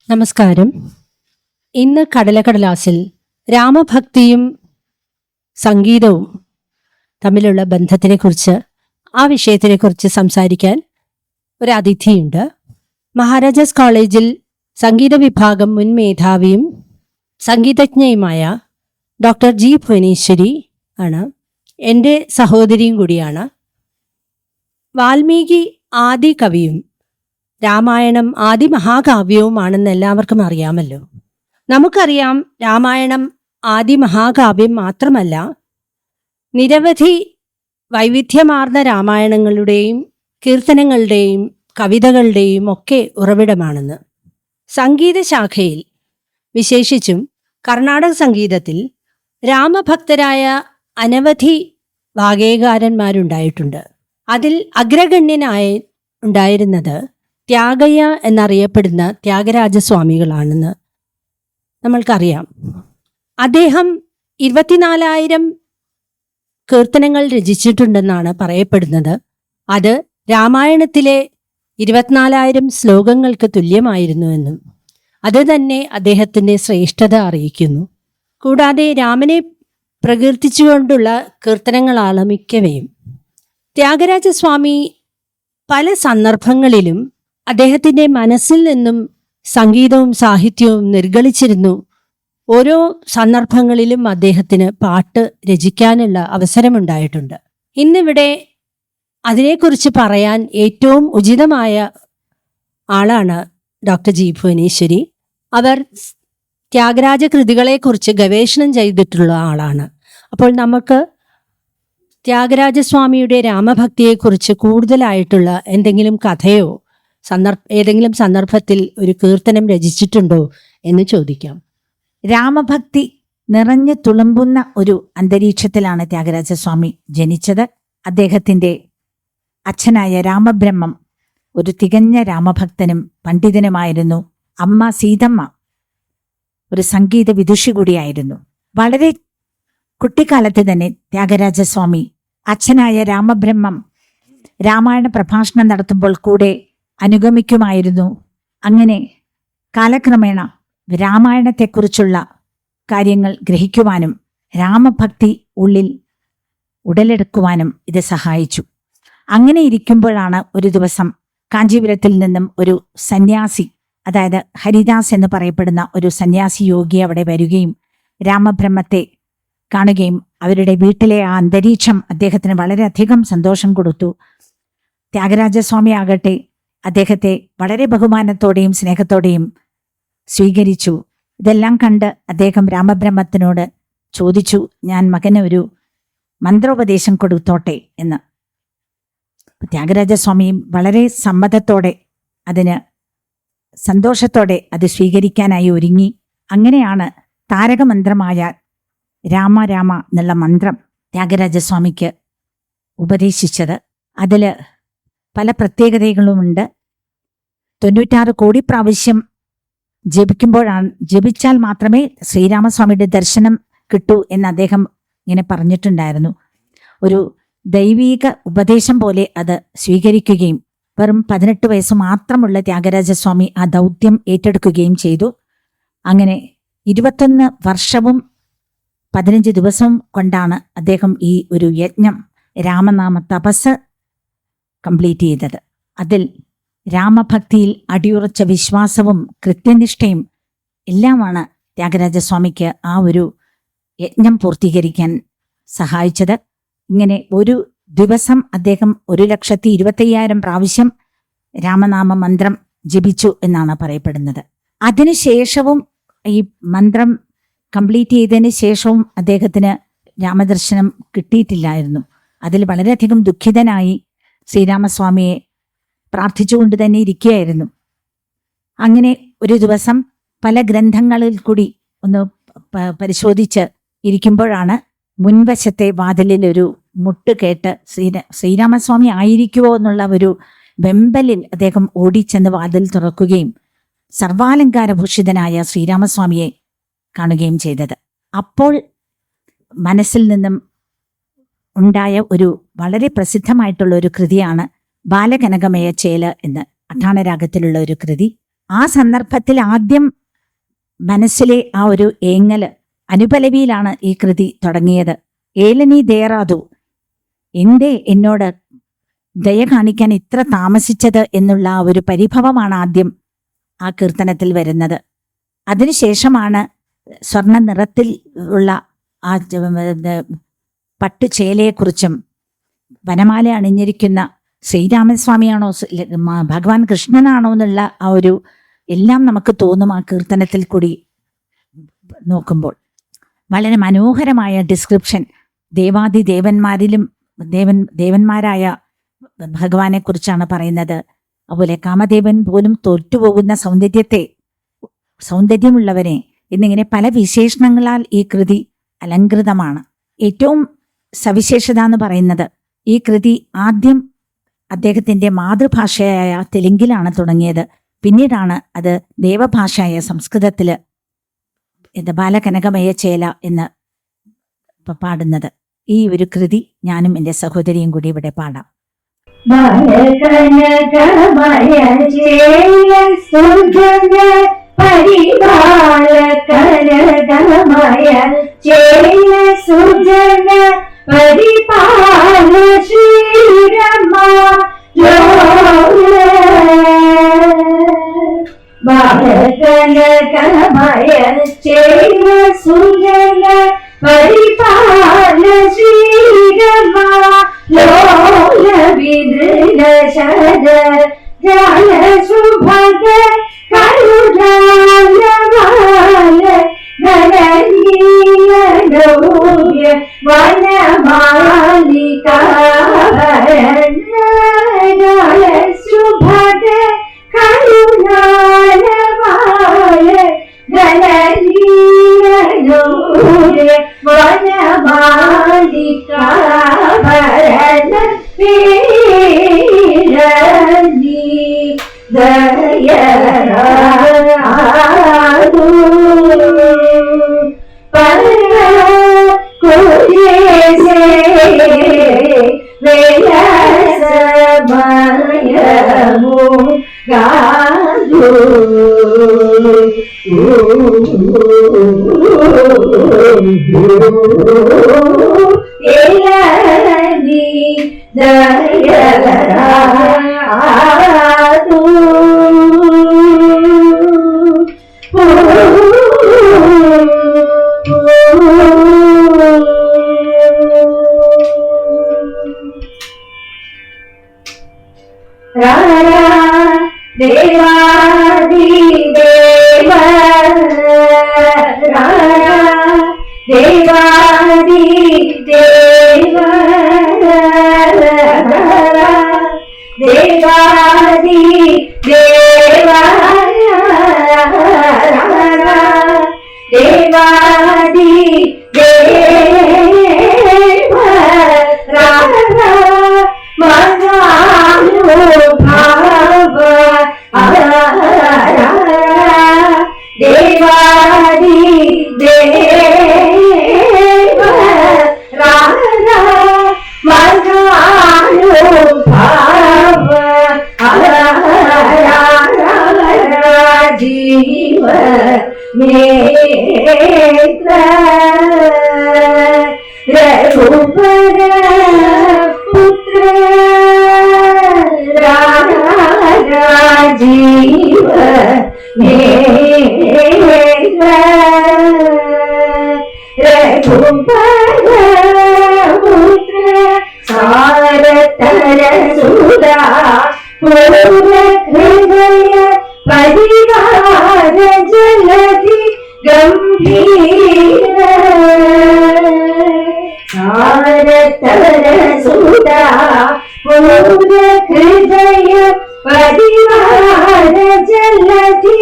നമസ്കാരം. ഇന്ന് കടലക്കടലാസിൽ രാമഭക്തിയും സംഗീതവും തമ്മിലുള്ള ബന്ധത്തിനെക്കുറിച്ച്, ആ വിഷയത്തിനെക്കുറിച്ച് സംസാരിക്കാൻ ഒരു അതിഥിയുണ്ട്. മഹാരാജാസ് കോളേജിൽ സംഗീത വിഭാഗം മുൻ മേധാവിയും സംഗീതജ്ഞയുമായ ഡോക്ടർ ജി ഭുവനേശ്വരി ആണ്. എൻ്റെ സഹോദരിയും കൂടിയാണ്. വാൽമീകി ആദി കവിയും രാമായണം ആദി മഹാകാവ്യവുമാണെന്ന് എല്ലാവർക്കും അറിയാമല്ലോ. നമുക്കറിയാം, രാമായണം ആദി മഹാകാവ്യം മാത്രമല്ല, നിരവധി വൈവിധ്യമാർന്ന രാമായണങ്ങളുടെയും കീർത്തനങ്ങളുടെയും കവിതകളുടെയും ഒക്കെ ഉറവിടമാണെന്ന്. സംഗീത ശാഖയിൽ, വിശേഷിച്ചും കർണാടക സംഗീതത്തിൽ രാമഭക്തരായ അനവധി വാഗ്ഗേയകാരന്മാരുണ്ടായിട്ടുണ്ട്. അതിൽ അഗ്രഗണ്യനായി ഉണ്ടായിരുന്നത് ത്യാഗയ്യ എന്നറിയപ്പെടുന്ന ത്യാഗരാജസ്വാമികളാണെന്ന് നമ്മൾക്കറിയാം. അദ്ദേഹം 24,000 കീർത്തനങ്ങൾ രചിച്ചിട്ടുണ്ടെന്നാണ് പറയപ്പെടുന്നത്. അത് രാമായണത്തിലെ 24,000 ശ്ലോകങ്ങൾക്ക് തുല്യമായിരുന്നുവെന്നും അത് തന്നെ അദ്ദേഹത്തിൻ്റെ ശ്രേഷ്ഠത അറിയിക്കുന്നു. കൂടാതെ രാമനെ പ്രകീർത്തിച്ചുകൊണ്ടുള്ള കീർത്തനങ്ങളാണ് മിക്കവയും. ത്യാഗരാജസ്വാമി പല സന്ദർഭങ്ങളിലും അദ്ദേഹത്തിൻ്റെ മനസ്സിൽ നിന്നും സംഗീതവും സാഹിത്യവും നിർഗളിച്ചിരുന്നു. ഓരോ സന്ദർഭങ്ങളിലും അദ്ദേഹത്തിന് പാട്ട് രചിക്കാനുള്ള അവസരമുണ്ടായിട്ടുണ്ട്. ഇന്നിവിടെ അതിനെക്കുറിച്ച് പറയാൻ ഏറ്റവും ഉചിതമായ ആളാണ് ഡോക്ടർ ജി ഭുവനേശ്വരി. അവർ ത്യാഗരാജ കൃതികളെക്കുറിച്ച് ഗവേഷണം ചെയ്തിട്ടുള്ള ആളാണ്. അപ്പോൾ നമുക്ക് ത്യാഗരാജസ്വാമിയുടെ രാമഭക്തിയെക്കുറിച്ച് കൂടുതലായിട്ടുള്ള എന്തെങ്കിലും കഥയോ ഏതെങ്കിലും സന്ദർഭത്തിൽ ഒരു കീർത്തനം രചിച്ചിട്ടുണ്ടോ എന്ന് ചോദിക്കാം. രാമഭക്തി നിറഞ്ഞു തുളുമ്പുന്ന ഒരു അന്തരീക്ഷത്തിലാണ് ത്യാഗരാജസ്വാമി ജനിച്ചത്. അദ്ദേഹത്തിൻ്റെ അച്ഛനായ രാമബ്രഹ്മം ഒരു തികഞ്ഞ രാമഭക്തനും പണ്ഡിതനുമായിരുന്നു. അമ്മ സീതമ്മ ഒരു സംഗീത വിദുഷി കൂടിയായിരുന്നു. വളരെ കുട്ടിക്കാലത്ത് തന്നെ ത്യാഗരാജസ്വാമി അച്ഛനായ രാമബ്രഹ്മം രാമായണ പ്രഭാഷണം നടത്തുമ്പോൾ കൂടെ അനുഗമിക്കുമായിരുന്നു. അങ്ങനെ കാലക്രമേണ രാമായണത്തെക്കുറിച്ചുള്ള കാര്യങ്ങൾ ഗ്രഹിക്കുവാനും രാമഭക്തി ഉള്ളിൽ ഉടലെടുക്കുവാനും ഇത് സഹായിച്ചു. അങ്ങനെ ഇരിക്കുമ്പോഴാണ് ഒരു ദിവസം കാഞ്ചീപുരത്തിൽ നിന്നും ഒരു സന്യാസി, അതായത് ഹരിദാസ് എന്ന് പറയപ്പെടുന്ന ഒരു സന്യാസി യോഗി അവിടെ വരികയും രാമബ്രഹ്മത്തെ കാണുകയും അവരുടെ വീട്ടിലെ ആ അന്തരീക്ഷം അദ്ദേഹത്തിന് വളരെയധികം സന്തോഷം കൊടുത്തു. ത്യാഗരാജസ്വാമി ആകട്ടെ അദ്ദേഹത്തെ വളരെ ബഹുമാനത്തോടെയും സ്നേഹത്തോടെയും സ്വീകരിച്ചു. ഇതെല്ലാം കണ്ട് അദ്ദേഹം രാമബ്രഹ്മത്തിനോട് ചോദിച്ചു, ഞാൻ മകന് ഒരു മന്ത്രോപദേശം കൊടുത്തോട്ടെ എന്ന്. ത്യാഗരാജസ്വാമിയും വളരെ സമ്മതത്തോടെ അതിന് സന്തോഷത്തോടെ അത് സ്വീകരിക്കാനായി ഒരുങ്ങി. അങ്ങനെയാണ് താരകമന്ത്രമായ രാമ രാമ എന്നുള്ള മന്ത്രം ത്യാഗരാജസ്വാമിക്ക് ഉപദേശിച്ചത്. അതിൽ പല പ്രത്യേകതകളുമുണ്ട്. 96 കോടി പ്രാവശ്യം ജപിച്ചാൽ മാത്രമേ ശ്രീരാമസ്വാമിയുടെ ദർശനം കിട്ടൂ എന്ന് അദ്ദേഹം ഇങ്ങനെ പറഞ്ഞിട്ടുണ്ടായിരുന്നു. ഒരു ദൈവീക ഉപദേശം പോലെ അത് സ്വീകരിക്കുകയും വെറും 18 വയസ്സ് മാത്രമുള്ള ത്യാഗരാജസ്വാമി ആ ദൗത്യം ഏറ്റെടുക്കുകയും ചെയ്തു. അങ്ങനെ 21 വർഷവും 15 ദിവസവും കൊണ്ടാണ് അദ്ദേഹം ഈ ഒരു യജ്ഞം, രാമനാമ തപസ് കംപ്ലീറ്റ് ചെയ്തത്. അതിൽ രാമഭക്തിയിൽ അടിയുറച്ച വിശ്വാസവും കൃത്യനിഷ്ഠയും എല്ലാമാണ് ത്യാഗരാജസ്വാമിക്ക് ആ ഒരു യജ്ഞം പൂർത്തീകരിക്കാൻ സഹായിച്ചത്. ഇങ്ങനെ ഒരു ദിവസം അദ്ദേഹം 1,25,000 പ്രാവശ്യം രാമനാമ മന്ത്രം ജപിച്ചു എന്നാണ് പറയപ്പെടുന്നത്. അതിനുശേഷവും ഈ മന്ത്രം കംപ്ലീറ്റ് ചെയ്തതിന് ശേഷവും അദ്ദേഹത്തിന് രാമദർശനം കിട്ടിയിട്ടില്ലായിരുന്നു. അതിൽ വളരെയധികം ദുഃഖിതനായി ശ്രീരാമസ്വാമിയെ പ്രാർത്ഥിച്ചുകൊണ്ട് തന്നെ ഇരിക്കുകയായിരുന്നു. അങ്ങനെ ഒരു ദിവസം പല ഗ്രന്ഥങ്ങളിൽ കൂടി ഒന്ന് പരിശോധിച്ച് ഇരിക്കുമ്പോഴാണ് മുൻവശത്തെ വാതിലിൽ ഒരു മുട്ട് കേട്ട് ശ്രീരാമസ്വാമി ആയിരിക്കുമോ എന്നുള്ള ഒരു വെമ്പലിൽ അദ്ദേഹം ഓടിച്ചെന്ന് വാതിൽ തുറക്കുകയും സർവാലങ്കാരഭൂഷിതനായ ശ്രീരാമസ്വാമിയെ കാണുകയും ചെയ്തത്. അപ്പോൾ മനസ്സിൽ നിന്നും ഉണ്ടായ ഒരു വളരെ പ്രസിദ്ധമായിട്ടുള്ള ഒരു കൃതിയാണ് ബാലകനകമയ ചേല് എന്ന് അഠാണരാഗത്തിലുള്ള ഒരു കൃതി. ആ സന്ദർഭത്തിൽ ആദ്യം മനസ്സിലെ ആ ഒരു ഏങ്ങല് അനുപലവിയിലാണ് ഈ കൃതി തുടങ്ങിയത്. ഏലനീ ദേറാതു, എന്തേ എന്നോട് ദയ കാണിക്കാൻ ഇത്ര താമസിച്ചത് എന്നുള്ള ആ ഒരു പരിഭവമാണ് ആദ്യം ആ കീർത്തനത്തിൽ വരുന്നത്. അതിനുശേഷമാണ് സ്വർണ്ണ നിറത്തിൽ ഉള്ള ആ പട്ടുചേലയെക്കുറിച്ചും വനമാല അണിഞ്ഞിരിക്കുന്ന ശ്രീരാമസ്വാമിയാണോ ഭഗവാൻ കൃഷ്ണനാണോ എന്നുള്ള ആ ഒരു എല്ലാം നമുക്ക് തോന്നും ആ കീർത്തനത്തിൽ കൂടി നോക്കുമ്പോൾ. വളരെ മനോഹരമായ ഡിസ്ക്രിപ്ഷൻ ദേവാദിദേവന്മാരിലും ദേവന്മാരായ ഭഗവാനെ കുറിച്ചാണ് പറയുന്നത്. അതുപോലെ കാമദേവൻ പോലും തോറ്റുപോകുന്ന സൗന്ദര്യമുള്ളവനെ എന്നിങ്ങനെ പല വിശേഷണങ്ങളാൽ ഈ കൃതി അലങ്കൃതമാണ്. ഏറ്റവും സവിശേഷത എന്ന് പറയുന്നത് ഈ കൃതി ആദ്യം അദ്ദേഹത്തിന്റെ മാതൃഭാഷയായ തെലുങ്കിലാണ് തുടങ്ങിയത്. പിന്നീടാണ് അത് ദേവഭാഷയായ സംസ്കൃതത്തില് ബാലകനകമയ ചേല എന്ന് പാടുന്നത്. ഈ ഒരു കൃതി ഞാനും എൻ്റെ സഹോദരിയും കൂടി ഇവിടെ പാടാം. ബാലകനകമയ ചേല സുഗന്ധ പരിപാലകനകമയ ചേല സുഗന്ധ പരിപാല ശ്രീരമ ബാലകനകമയ ചേല സുഗന്ധ പരിപാല ശ്രീരമ ലോല വിദൃഢ ശര ജാല സുഭഗ കരുണാലവാല ധനനീയ ലോയ വനമാലികാഭരണ ജാല സുഭഗ കരുണാലവാല ധനനീയ ലോയ വനമാലികാഭരണ പേരനി ദയരാതു പരകുരേസേ വേലസമയമു ഗാതു ഏലനി ദയരാതു ദേവാദിദേവ ദേവാദിദേവ ദേവാദിദേവ ദേവാദിദേവ മഹാനുഭാവ ദേവാദിദേവ മഹാനുഭാവ ജീവ നേത്ര രഘുപര പുത്ര രാജീവ നേത്ര രഘുപര പുത്ര സാരതര സുധാ ഹൃദയ പരിവാര ജലധി ഗംഭീര സാരതര സുധാ ഹൃദയ പരിവാര ജലധി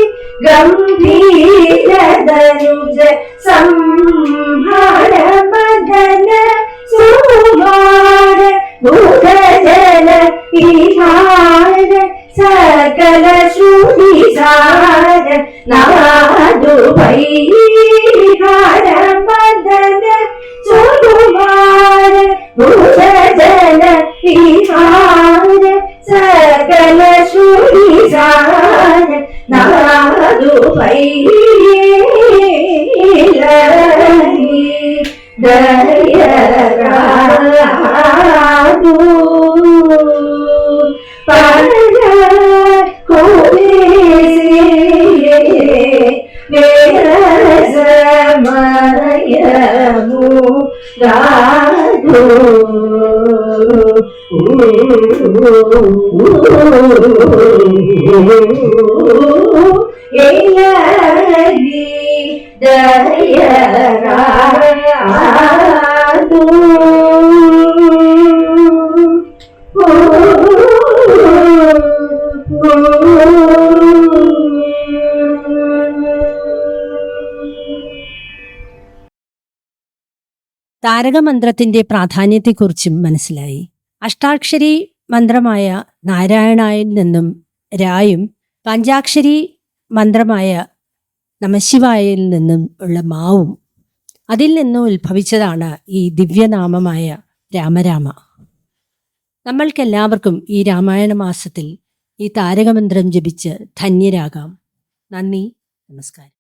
ഗംഭീര ധനുജ സംഹാര മദന സുമാര ഭൂതജല വിഹാര സകല ശ്രുതിസാര നാദു പരിഹാര മദന സുമാര ഭൂതജല വിഹാര സകല ശ്രുതിസാര നാദു പൈലി ദയരാദു പര വേരസമയമു രാധു ഏലി ദയരാദു താരകമന്ത്രത്തിന്റെ പ്രാധാന്യത്തെക്കുറിച്ചും മനസ്സിലായി. അഷ്ടാക്ഷരി മന്ത്രമായ നാരായണായിൽ നിന്നും രായും പഞ്ചാക്ഷരി മന്ത്രമായ നമശിവായയിൽ നിന്നും ഉള്ള മാവും അതിൽ നിന്നും ഉത്ഭവിച്ചതാണ് ഈ ദിവ്യനാമമായ രാമരാമ. നമ്മൾക്കെല്ലാവർക്കും ഈ രാമായണ മാസത്തിൽ ഈ താരകമന്ത്രം ജപിച്ച് ധന്യരാകാം. നന്ദി, നമസ്കാരം.